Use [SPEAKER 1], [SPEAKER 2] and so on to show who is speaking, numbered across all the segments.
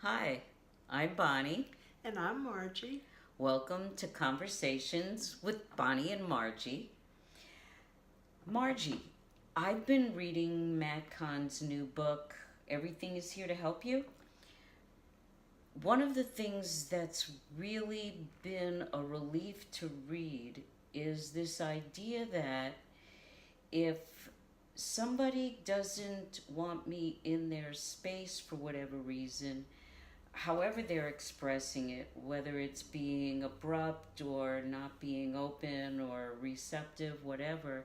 [SPEAKER 1] Hi, I'm Bonnie.
[SPEAKER 2] And I'm Margie.
[SPEAKER 1] Welcome to Conversations with Bonnie and Margie. Margie, I've been reading Matt Kahn's new book, Everything is Here to Help You. One of the things that's really been a relief to read is this idea that if somebody doesn't want me in their space for whatever reason, however they're expressing it, whether it's being abrupt or not being open or receptive, whatever,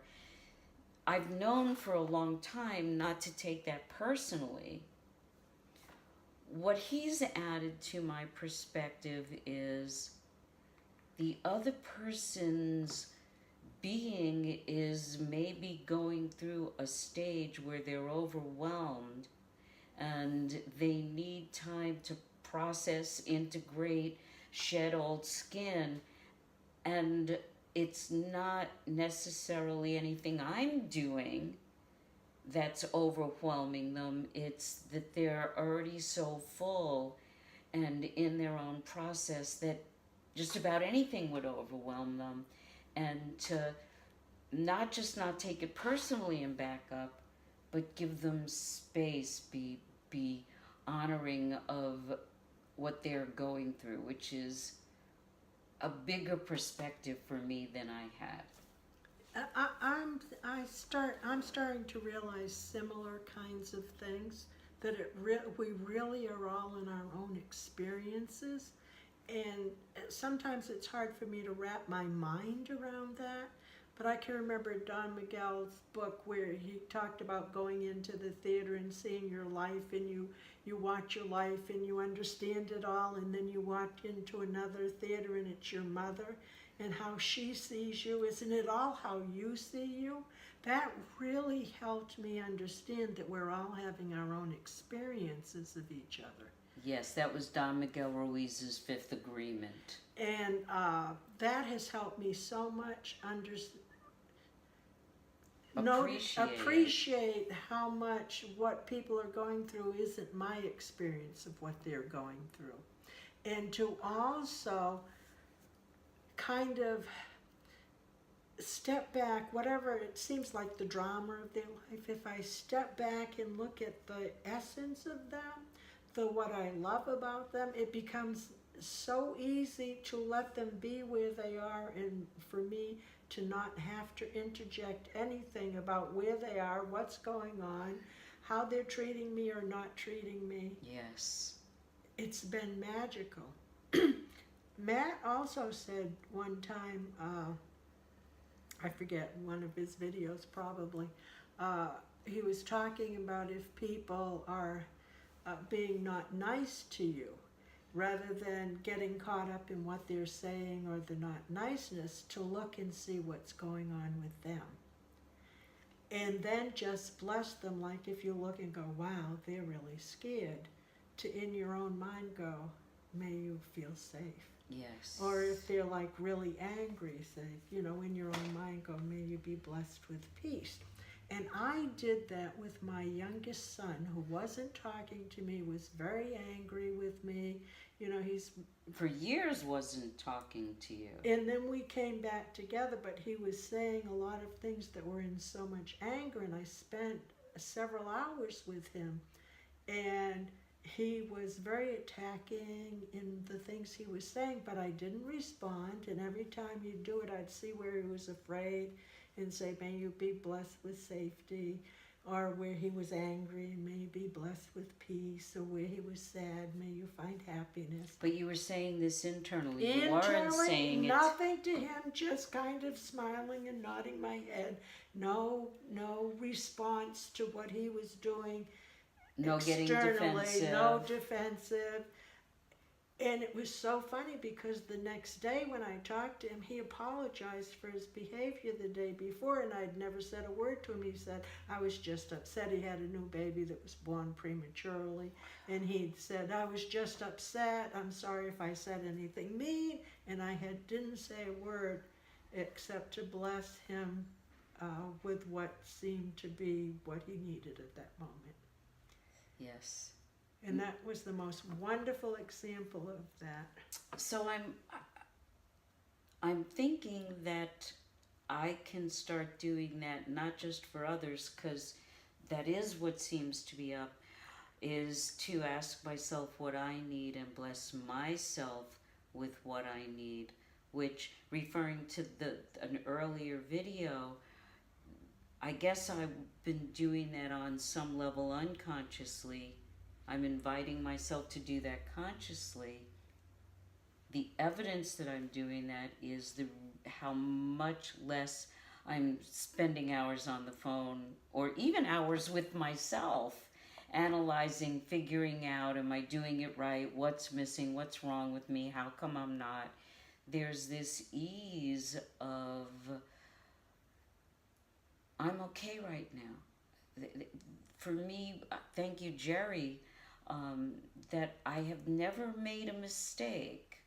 [SPEAKER 1] I've known for a long time not to take that personally. What he's added to my perspective is the other person's being is maybe going through a stage where they're overwhelmed and they need time to process, integrate, shed old skin. And it's not necessarily anything I'm doing that's overwhelming them. It's that they're already so full and in their own process that just about anything would overwhelm them. And to not take it personally and back up, but give them space, be honoring of what they're going through, which is a bigger perspective for me than I had.
[SPEAKER 2] I'm starting to realize similar kinds of things that we really are all in our own experiences, and sometimes it's hard for me to wrap my mind around that. But I can remember Don Miguel's book where he talked about going into the theater and seeing your life, and you watch your life and you understand it all, and then you walk into another theater and it's your mother and how she sees you. Isn't it all how you see you? That really helped me understand that we're all having our own experiences of each other.
[SPEAKER 1] Yes, that was Don Miguel Ruiz's Fifth Agreement.
[SPEAKER 2] And that has helped me so much appreciate how much what people are going through isn't my experience of what they're going through. And to also kind of step back, whatever it seems like the drama of their life, if I step back and look at the essence of them, what I love about them, it becomes so easy to let them be where they are, and for me to not have to interject anything about where they are, what's going on, how they're treating me or not treating me.
[SPEAKER 1] Yes.
[SPEAKER 2] It's been magical. Matt also said one time, I forget, one of his videos probably, he was talking about if people are being not nice to you, rather than getting caught up in what they're saying or the not niceness, to look and see what's going on with them. And then just bless them, like if you look and go, wow, they're really scared, to in your own mind go, may you feel safe.
[SPEAKER 1] Yes.
[SPEAKER 2] Or if they're like really angry, say, in your own mind go, may you be blessed with peace. And I did that with my youngest son, who wasn't talking to me, was very angry with me. He's
[SPEAKER 1] for years wasn't talking to you.
[SPEAKER 2] And then we came back together, but he was saying a lot of things that were in so much anger, and I spent several hours with him. And he was very attacking in the things he was saying, but I didn't respond. And every time he'd do it, I'd see where he was afraid and say, may you be blessed with safety. Or where he was angry, may you be blessed with peace. Or where he was sad, may you find happiness.
[SPEAKER 1] But you were saying this internally. You weren't saying
[SPEAKER 2] nothing to him, just kind of smiling and nodding my head. No response to what he was doing.
[SPEAKER 1] No getting defensive.
[SPEAKER 2] No defensive. And it was so funny because the next day when I talked to him, he apologized for his behavior the day before, and I'd never said a word to him. He said, I was just upset. He had a new baby that was born prematurely, and he'd said, I was just upset. I'm sorry if I said anything mean. And I didn't say a word except to bless him with what seemed to be what he needed at that moment.
[SPEAKER 1] Yes.
[SPEAKER 2] And that was the most wonderful example of that.
[SPEAKER 1] So I'm thinking that I can start doing that, not just for others, because that is what seems to be up, is to ask myself what I need and bless myself with what I need, which, referring to an earlier video, I guess I've been doing that on some level unconsciously. I'm inviting myself to do that consciously. The evidence that I'm doing that is how much less I'm spending hours on the phone, or even hours with myself, analyzing, figuring out, am I doing it right? What's missing? What's wrong with me? How come I'm not? There's this ease of, I'm okay right now. For me, thank you, Jerry, that I have never made a mistake,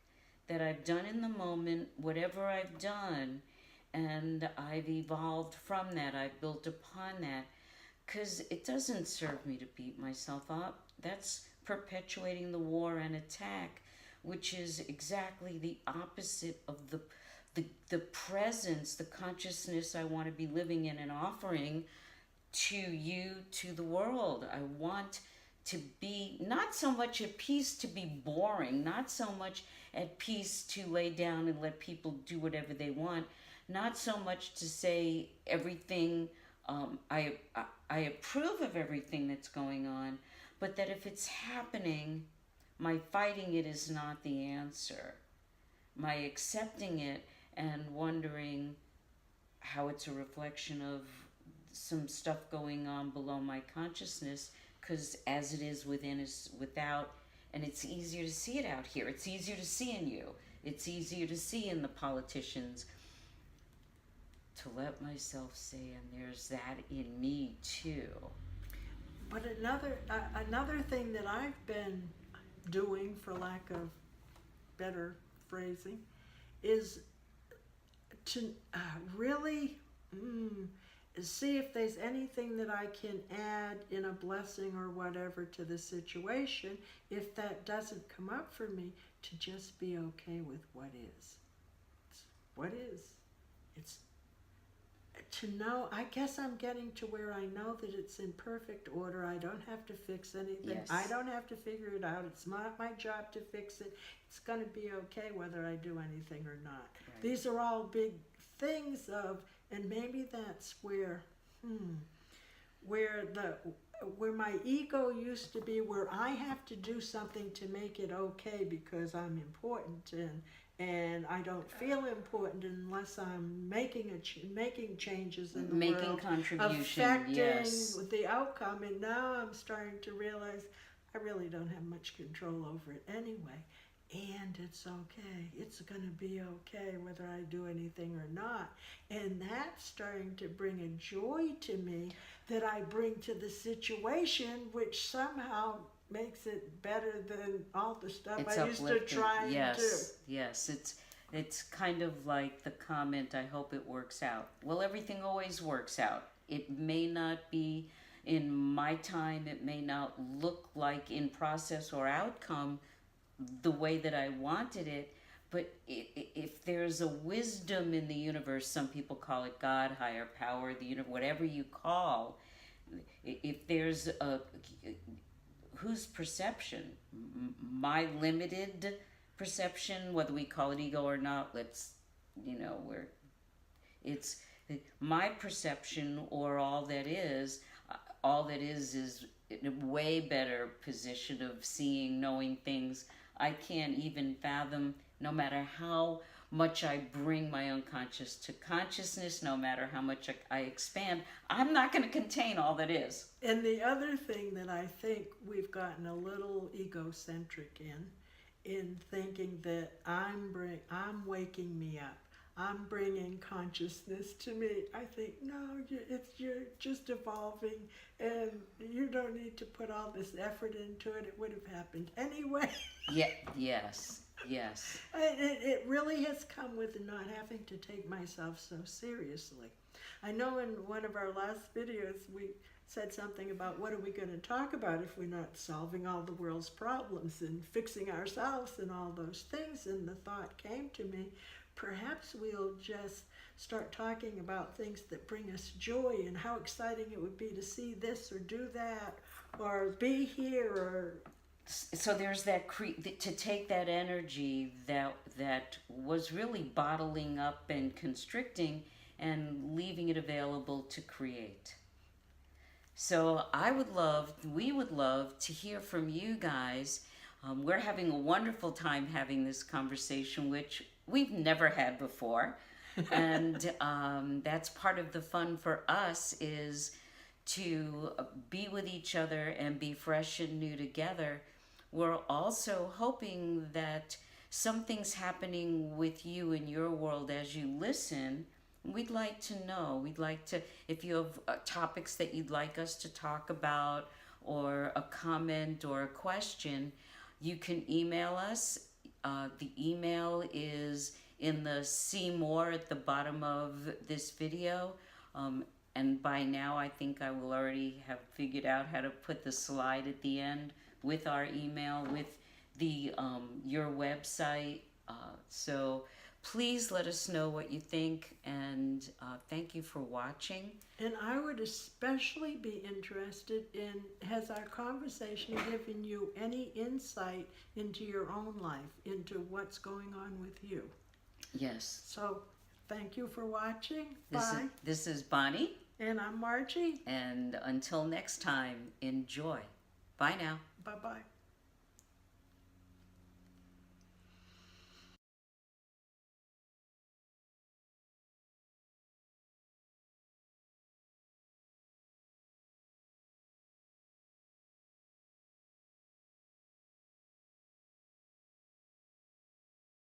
[SPEAKER 1] that I've done in the moment whatever I've done, and I've evolved from that. I've built upon that, because it doesn't serve me to beat myself up. That's perpetuating the war and attack, which is exactly the opposite of the presence, the consciousness I want to be living in and offering to you, to the world. I want to be not so much at peace to be boring, not so much at peace to lay down and let people do whatever they want, not so much to say everything, I approve of everything that's going on, but that if it's happening, my fighting it is not the answer. My accepting it and wondering how it's a reflection of some stuff going on below my consciousness, because as it is within is without, and it's easier to see it out here. It's easier to see in you. It's easier to see in the politicians. To let myself say, and there's that in me too.
[SPEAKER 2] But another thing that I've been doing, for lack of better phrasing, is to really see if there's anything that I can add in a blessing or whatever to the situation. If that doesn't come up for me, to just be okay with what is. It's what is. It's to know, I guess I'm getting to where I know that it's in perfect order. I don't have to fix anything.
[SPEAKER 1] Yes.
[SPEAKER 2] I don't have to figure it out. It's not my job to fix it. It's going to be okay whether I do anything or not.
[SPEAKER 1] Right.
[SPEAKER 2] These are all big things of, and maybe that's where my ego used to be, where I have to do something to make it okay because I'm important, and I don't feel important unless I'm making changes in the
[SPEAKER 1] making
[SPEAKER 2] world,
[SPEAKER 1] contribution,
[SPEAKER 2] affecting
[SPEAKER 1] yes.
[SPEAKER 2] the outcome. And now I'm starting to realize I really don't have much control over it anyway. And it's okay. It's going to be okay whether I do anything or not. And that's starting to bring a joy to me that I bring to the situation, which somehow makes it better than all the stuff
[SPEAKER 1] It's
[SPEAKER 2] I used
[SPEAKER 1] uplifting.
[SPEAKER 2] to try and do.
[SPEAKER 1] Yes, it's kind of like the comment, I hope it works out. Well, everything always works out. It may not be in my time, it may not look like in process or outcome the way that I wanted it, but if there's a wisdom in the universe, some people call it God, higher power, the universe, whatever you call, if there's a, whose perception? My limited perception, whether we call it ego or not, it's my perception, or all that is in a way better position of seeing, knowing things I can't even fathom, no matter how much I bring my unconscious to consciousness, no matter how much I expand, I'm not going to contain all that is.
[SPEAKER 2] And the other thing that I think we've gotten a little egocentric in thinking that I'm waking me up, I'm bringing consciousness to me. I think, no, you're just evolving, and you don't need to put all this effort into it. It would have happened anyway.
[SPEAKER 1] Yeah. Yes.
[SPEAKER 2] It really has come with not having to take myself so seriously. I know in one of our last videos we said something about what are we going to talk about if we're not solving all the world's problems and fixing ourselves and all those things. And the thought came to me, perhaps we'll just start talking about things that bring us joy and how exciting it would be to see this or do that or be here. Or
[SPEAKER 1] so there's that to take that energy that was really bottling up and constricting and leaving it available to create. So we would love to hear from you guys. We're having a wonderful time having this conversation, which we've never had before. And that's part of the fun for us, is to be with each other and be fresh and new together. We're also hoping that something's happening with you in your world as you listen. We'd like to know. We'd like to, if you have topics that you'd like us to talk about, or a comment or a question, you can email us. The email is in the see more at the bottom of this video. And by now I think I will already have figured out how to put the slide at the end with our email, with the your website. So please let us know what you think, and thank you for watching.
[SPEAKER 2] And I would especially be interested in, has our conversation given you any insight into your own life, into what's going on with you?
[SPEAKER 1] Yes.
[SPEAKER 2] So thank you for watching. Bye.
[SPEAKER 1] This is Bonnie.
[SPEAKER 2] And I'm Margie.
[SPEAKER 1] And until next time, enjoy. Bye now.
[SPEAKER 2] Bye-bye.